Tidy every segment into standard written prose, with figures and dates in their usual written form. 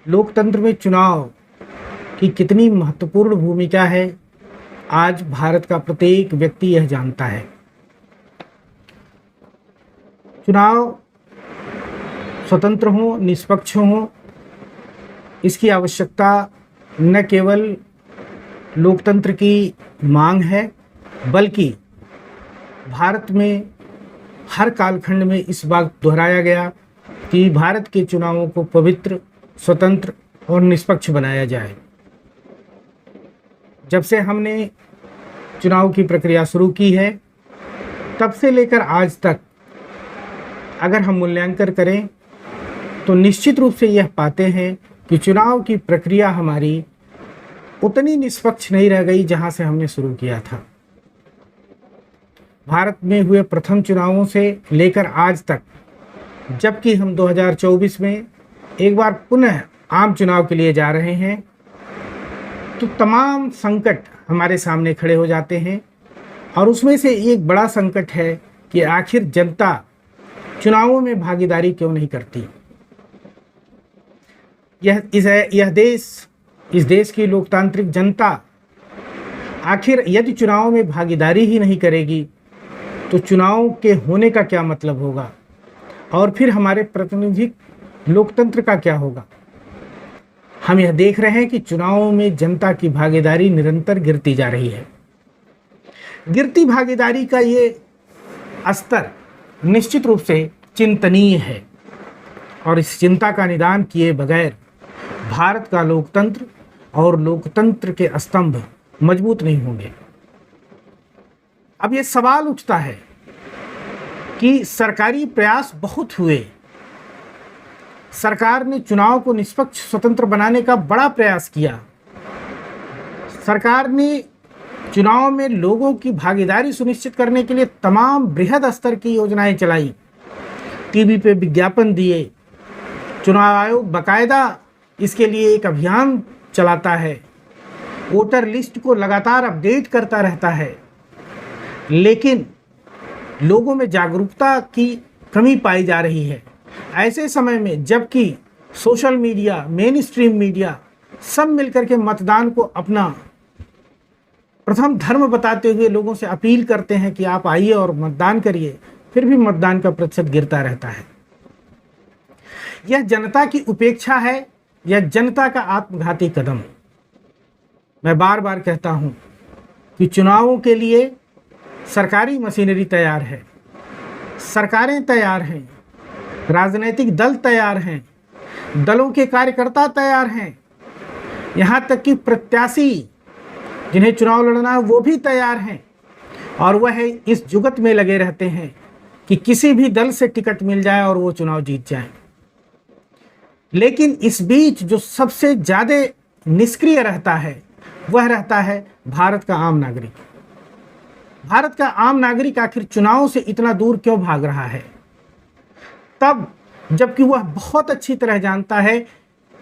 लोकतंत्र में चुनाव की कितनी महत्वपूर्ण भूमिका है, आज भारत का प्रत्येक व्यक्ति यह जानता है। चुनाव स्वतंत्र हों, निष्पक्ष हों, इसकी आवश्यकता न केवल लोकतंत्र की मांग है, बल्कि भारत में हर कालखंड में इस बात दोहराया गया कि भारत के चुनावों को पवित्र, स्वतंत्र और निष्पक्ष बनाया जाए। जब से हमने चुनाव की प्रक्रिया शुरू की है, तब से लेकर आज तक अगर हम मूल्यांकन करें तो निश्चित रूप से यह पाते हैं कि चुनाव की प्रक्रिया हमारी उतनी निष्पक्ष नहीं रह गई जहां से हमने शुरू किया था। भारत में हुए प्रथम चुनावों से लेकर आज तक, जबकि हम 2024 में एक बार पुनः आम चुनाव के लिए जा रहे हैं, तो तमाम संकट हमारे सामने खड़े हो जाते हैं। और उसमें से एक बड़ा संकट है कि आखिर जनता चुनावों में भागीदारी क्यों नहीं करती। इस देश की लोकतांत्रिक जनता आखिर यदि चुनावों में भागीदारी ही नहीं करेगी तो चुनाव के होने का क्या मतलब होगा, और फिर हमारे प्रातिनिधिक लोकतंत्र का क्या होगा। हम यह देख रहे हैं कि चुनावों में जनता की भागीदारी निरंतर गिरती जा रही है। गिरती भागीदारी का ये स्तर निश्चित रूप से चिंतनीय है, और इस चिंता का निदान किए बगैर भारत का लोकतंत्र और लोकतंत्र के स्तंभ मजबूत नहीं होंगे। अब ये सवाल उठता है कि सरकारी प्रयास बहुत हुए, सरकार ने चुनाव को निष्पक्ष स्वतंत्र बनाने का बड़ा प्रयास किया, सरकार ने चुनाव में लोगों की भागीदारी सुनिश्चित करने के लिए तमाम बृहद स्तर की योजनाएं चलाई, टीवी पे विज्ञापन दिए, चुनाव आयोग बाकायदा इसके लिए एक अभियान चलाता है, वोटर लिस्ट को लगातार अपडेट करता रहता है। लेकिन लोगों में जागरूकता की कमी पाई जा रही है। ऐसे समय में जबकि social media, main stream media सब मिलकर के मतदान को अपना प्रथम धर्म बताते हुए लोगों से अपील करते हैं कि आप आइए और मतदान करिए, फिर भी मतदान का प्रतिशत गिरता रहता है। यह जनता की उपेक्षा है, यह जनता का आत्मघाती कदम। मैं बार बार कहता हूं कि चुनावों के लिए सरकारी मशीनरी तैयार है, सरकारें तैयार हैं, राजनीतिक दल तैयार हैं, दलों के कार्यकर्ता तैयार हैं, यहाँ तक कि प्रत्याशी जिन्हें चुनाव लड़ना है वो भी तैयार हैं, और वह इस जुगत में लगे रहते हैं कि किसी भी दल से टिकट मिल जाए और वो चुनाव जीत जाए। लेकिन इस बीच जो सबसे ज़्यादा निष्क्रिय रहता है वह रहता है भारत का आम नागरिक। भारत का आम नागरिक आखिर चुनाव से इतना दूर क्यों भाग रहा है, तब जबकि वह बहुत अच्छी तरह जानता है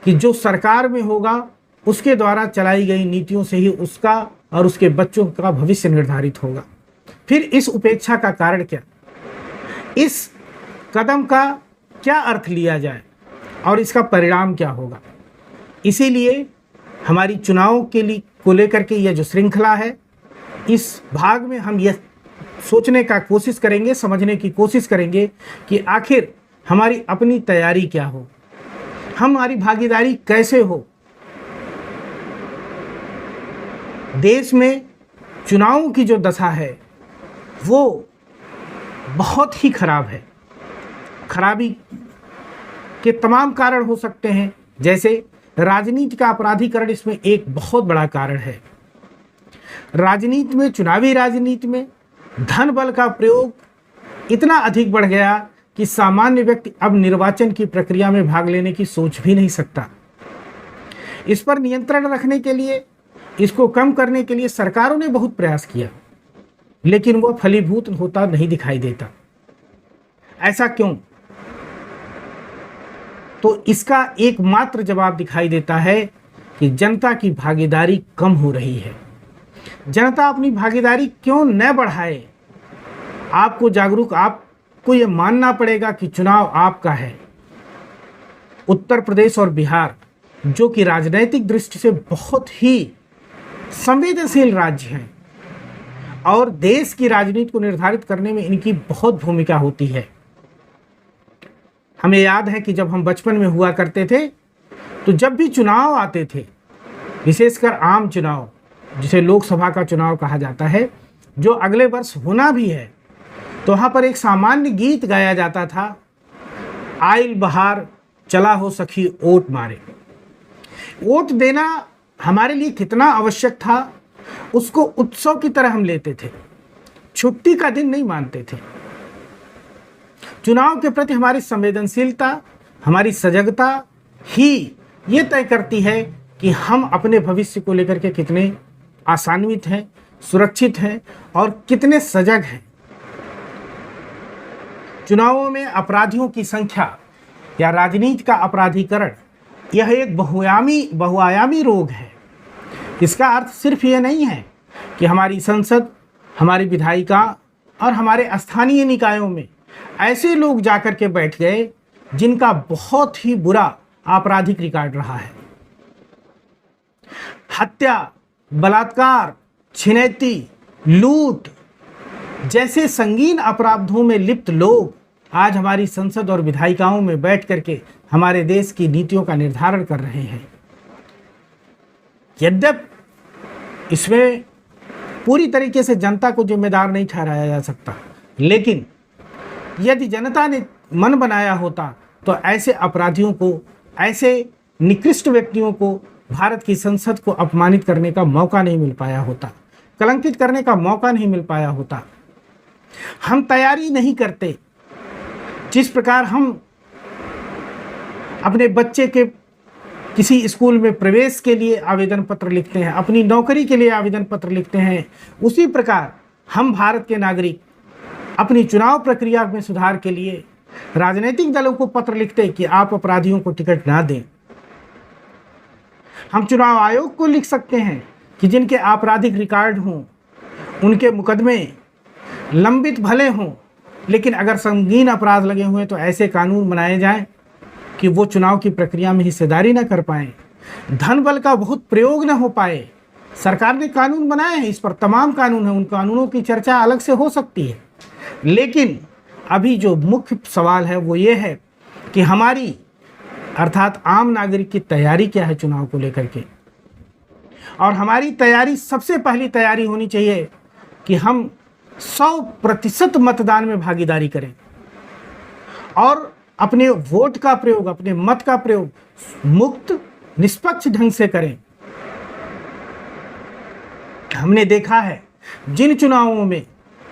कि जो सरकार में होगा उसके द्वारा चलाई गई नीतियों से ही उसका और उसके बच्चों का भविष्य निर्धारित होगा। फिर इस उपेक्षा का कारण क्या, इस कदम का क्या अर्थ लिया जाए और इसका परिणाम क्या होगा। इसीलिए हमारी चुनाव को लेकर के यह जो श्रृंखला है, इस भाग में हम यह सोचने का कोशिश करेंगे, समझने की कोशिश करेंगे कि आखिर हमारी अपनी तैयारी क्या हो, हमारी भागीदारी कैसे हो। देश में चुनावों की जो दशा है वो बहुत ही खराब है। खराबी के तमाम कारण हो सकते हैं, जैसे राजनीति का अपराधीकरण इसमें एक बहुत बड़ा कारण है। राजनीति में, चुनावी राजनीति में धन बल का प्रयोग इतना अधिक बढ़ गया कि सामान्य व्यक्ति अब निर्वाचन की प्रक्रिया में भाग लेने की सोच भी नहीं सकता। इस पर नियंत्रण रखने के लिए, इसको कम करने के लिए सरकारों ने बहुत प्रयास किया, लेकिन वह फलीभूत होता नहीं दिखाई देता। ऐसा क्यों? तो इसका एकमात्र जवाब दिखाई देता है कि जनता की भागीदारी कम हो रही है। जनता अपनी भागीदारी क्यों न बढ़ाए? आपको ये मानना पड़ेगा कि चुनाव आपका है। उत्तर प्रदेश और बिहार जो कि राजनैतिक दृष्टि से बहुत ही संवेदनशील राज्य हैं और देश की राजनीति को निर्धारित करने में इनकी बहुत भूमिका होती है। हमें याद है कि जब हम बचपन में हुआ करते थे तो जब भी चुनाव आते थे, विशेषकर आम चुनाव जिसे लोकसभा का चुनाव कहा जाता है, जो अगले वर्ष होना भी है, तो वहाँ पर एक सामान्य गीत गाया जाता था, आइल बहार चला हो सखी वोट मारे। वोट देना हमारे लिए कितना आवश्यक था, उसको उत्सव की तरह हम लेते थे, छुट्टी का दिन नहीं मानते थे। चुनाव के प्रति हमारी संवेदनशीलता, हमारी सजगता ही ये तय करती है कि हम अपने भविष्य को लेकर के कितने आशान्वित हैं, सुरक्षित हैं और कितने सजग हैं। चुनावों में अपराधियों की संख्या या राजनीति का अपराधीकरण यह एक बहुआयामी रोग है। इसका अर्थ सिर्फ ये नहीं है कि हमारी संसद, हमारी विधायिका और हमारे स्थानीय निकायों में ऐसे लोग जाकर के बैठ गए जिनका बहुत ही बुरा आपराधिक रिकॉर्ड रहा है। हत्या, बलात्कार, छिनैती, लूट जैसे संगीन अपराधों में लिप्त लोग आज हमारी संसद और विधायिकाओं में बैठ करके हमारे देश की नीतियों का निर्धारण कर रहे हैं। यद्यपि इसमें पूरी तरीके से जनता को जिम्मेदार नहीं ठहराया जा सकता, लेकिन यदि जनता ने मन बनाया होता तो ऐसे अपराधियों को, ऐसे निकृष्ट व्यक्तियों को भारत की संसद को अपमानित करने का मौका नहीं मिल पाया होता, कलंकित करने का मौका नहीं मिल पाया होता। हम तैयारी नहीं करते। जिस प्रकार हम अपने बच्चे के किसी स्कूल में प्रवेश के लिए आवेदन पत्र लिखते हैं, अपनी नौकरी के लिए आवेदन पत्र लिखते हैं, उसी प्रकार हम भारत के नागरिक अपनी चुनाव प्रक्रिया में सुधार के लिए राजनीतिक दलों को पत्र लिखते हैं कि आप अपराधियों को टिकट ना दें। हम चुनाव आयोग को लिख सकते हैं कि जिनके आपराधिक रिकॉर्ड हों, उनके मुकदमे लंबित भले हों, लेकिन अगर संगीन अपराध लगे हुए तो ऐसे कानून बनाए जाएं कि वो चुनाव की प्रक्रिया में हिस्सेदारी न कर पाएँ, धन बल का बहुत प्रयोग न हो पाए। सरकार ने कानून बनाए हैं, इस पर तमाम कानून हैं, उन कानूनों की चर्चा अलग से हो सकती है, लेकिन अभी जो मुख्य सवाल है वो ये है कि हमारी अर्थात आम नागरिक की तैयारी क्या है चुनाव को लेकर के। और हमारी तैयारी, सबसे पहली तैयारी होनी चाहिए कि हम 100% मतदान में भागीदारी करें और अपने वोट का प्रयोग, अपने मत का प्रयोग मुक्त निष्पक्ष ढंग से करें। हमने देखा है जिन चुनावों में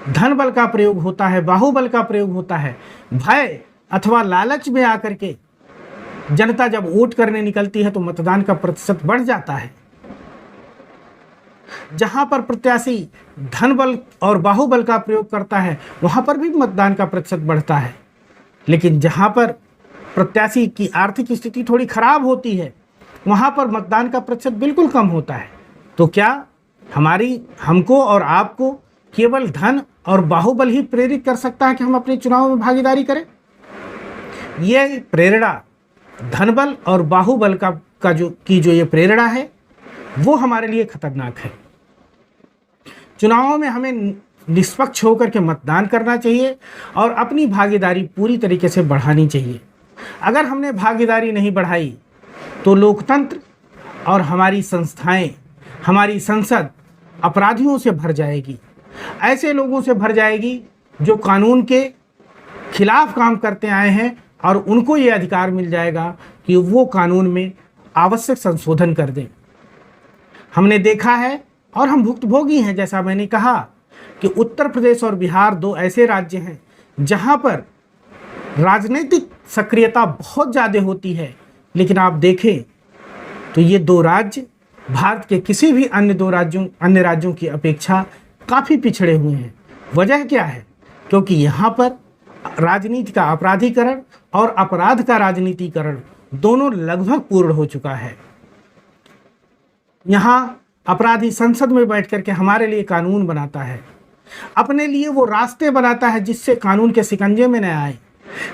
धन बल का प्रयोग होता है, बाहुबल का प्रयोग होता है, भय अथवा लालच में आकर के जनता जब वोट करने निकलती है तो मतदान का प्रतिशत बढ़ जाता है। जहां पर प्रत्याशी धन बल और बाहुबल का प्रयोग करता है वहां पर भी मतदान का प्रतिशत बढ़ता है, लेकिन जहां पर प्रत्याशी की आर्थिक स्थिति थोड़ी खराब होती है वहां पर मतदान का प्रतिशत बिल्कुल कम होता है। तो क्या हमको और आपको केवल धन और बाहुबल ही प्रेरित कर सकता है कि हम अपने चुनाव में भागीदारी करें? ये प्रेरणा धन बल और बाहुबल का जो ये प्रेरणा है वो हमारे लिए खतरनाक है। चुनावों में हमें निष्पक्ष होकर के मतदान करना चाहिए और अपनी भागीदारी पूरी तरीके से बढ़ानी चाहिए। अगर हमने भागीदारी नहीं बढ़ाई तो लोकतंत्र और हमारी संस्थाएं, हमारी संसद अपराधियों से भर जाएगी, ऐसे लोगों से भर जाएगी जो कानून के खिलाफ काम करते आए हैं और उनको ये अधिकार मिल जाएगा कि वो कानून में आवश्यक संशोधन कर दें। हमने देखा है और हम भुक्तभोगी हैं, जैसा मैंने कहा कि उत्तर प्रदेश और बिहार दो ऐसे राज्य हैं जहां पर राजनीतिक सक्रियता बहुत ज़्यादा होती है, लेकिन आप देखें तो ये दो राज्य भारत के किसी भी अन्य राज्यों की अपेक्षा काफ़ी पिछड़े हुए हैं। वजह क्या है? क्योंकि यहाँ पर राजनीति का अपराधीकरण और अपराध का राजनीतिकरण दोनों लगभग पूर्ण हो चुका है। यहाँ अपराधी संसद में बैठ करके हमारे लिए कानून बनाता है, अपने लिए वो रास्ते बनाता है जिससे कानून के शिकंजे में न आए।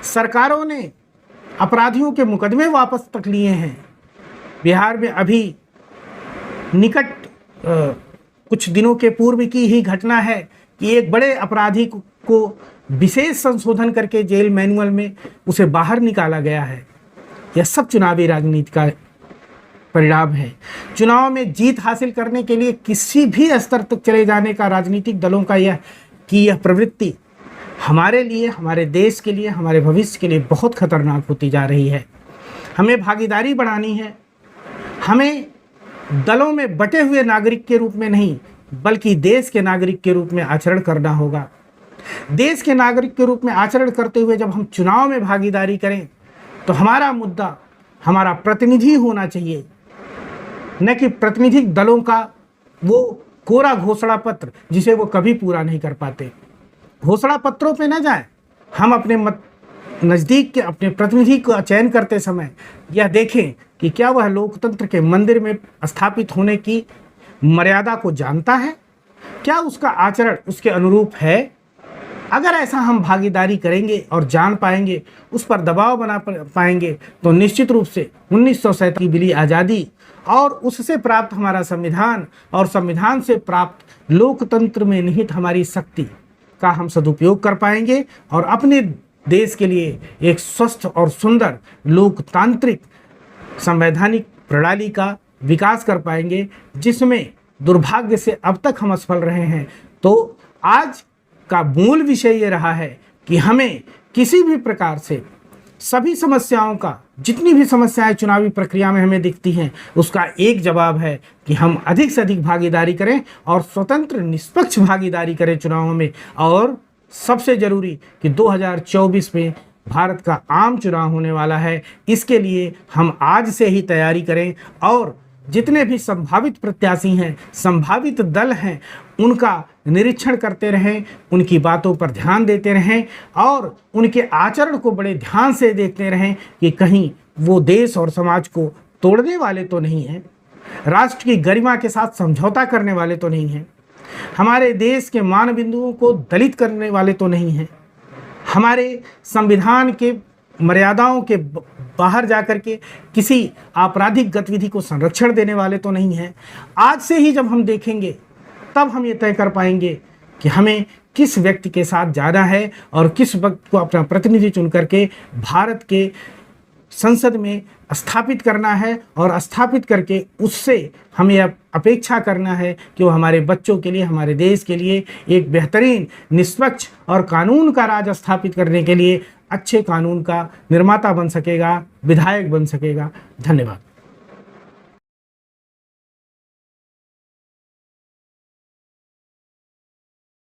सरकारों ने अपराधियों के मुकदमे वापस तक लिए हैं, बिहार में अभी निकट कुछ दिनों के पूर्व की ही घटना है कि एक बड़े अपराधी को विशेष संशोधन करके जेल मैनुअल में उसे बाहर निकाला गया है। यह सब चुनावी राजनीति का परिणाम है। चुनाव में जीत हासिल करने के लिए किसी भी स्तर तक चले जाने का राजनीतिक दलों का यह प्रवृत्ति हमारे लिए, हमारे देश के लिए, हमारे भविष्य के लिए बहुत खतरनाक होती जा रही है। हमें भागीदारी बढ़ानी है। हमें दलों में बटे हुए नागरिक के रूप में नहीं, बल्कि देश के नागरिक के रूप में आचरण करना होगा। देश के नागरिक के रूप में आचरण करते हुए जब हम चुनाव में भागीदारी करें तो हमारा मुद्दा हमारा प्रतिनिधि होना चाहिए, न कि प्रतिनिधिक दलों का वो कोरा घोषणा पत्र जिसे वो कभी पूरा नहीं कर पाते। घोषणा पत्रों पे न जाए। हम अपने नज़दीक के अपने प्रतिनिधि का चयन करते समय यह देखें कि क्या वह लोकतंत्र के मंदिर में स्थापित होने की मर्यादा को जानता है, क्या उसका आचरण उसके अनुरूप है। अगर ऐसा हम भागीदारी करेंगे और जान पाएंगे, उस पर दबाव बना पाएंगे, तो निश्चित रूप से 1947 की मिली आज़ादी और उससे प्राप्त हमारा संविधान और संविधान से प्राप्त लोकतंत्र में निहित हमारी शक्ति का हम सदुपयोग कर पाएंगे और अपने देश के लिए एक स्वस्थ और सुंदर लोकतांत्रिक संवैधानिक प्रणाली का विकास कर पाएंगे, जिसमें दुर्भाग्य से अब तक हम असफल रहे हैं। तो आज का मूल विषय ये रहा है कि हमें किसी भी प्रकार से सभी समस्याओं का, जितनी भी समस्याएं चुनावी प्रक्रिया में हमें दिखती हैं, उसका एक जवाब है कि हम अधिक से अधिक भागीदारी करें और स्वतंत्र निष्पक्ष भागीदारी करें चुनावों में। और सबसे ज़रूरी कि 2024 में भारत का आम चुनाव होने वाला है, इसके लिए हम आज से ही तैयारी करें और जितने भी संभावित प्रत्याशी हैं, संभावित दल हैं, उनका निरीक्षण करते रहें, उनकी बातों पर ध्यान देते रहें और उनके आचरण को बड़े ध्यान से देखते रहें कि कहीं वो देश और समाज को तोड़ने वाले तो नहीं हैं, राष्ट्र की गरिमा के साथ समझौता करने वाले तो नहीं हैं, हमारे देश के मान बिंदुओं को दलित करने वाले तो नहीं हैं, हमारे संविधान के मर्यादाओं के बाहर जाकर के किसी आपराधिक गतिविधि को संरक्षण देने वाले तो नहीं हैं। आज से ही जब हम देखेंगे तब हम ये तय कर पाएंगे कि हमें किस व्यक्ति के साथ जाना है और किस वक्त को अपना प्रतिनिधि चुन करके भारत के संसद में स्थापित करना है और स्थापित करके उससे हमें अपेक्षा करना है कि वो हमारे बच्चों के लिए, हमारे देश के लिए एक बेहतरीन निष्पक्ष और कानून का राज स्थापित करने के लिए अच्छे कानून का निर्माता बन सकेगा, विधायक बन सकेगा। धन्यवाद।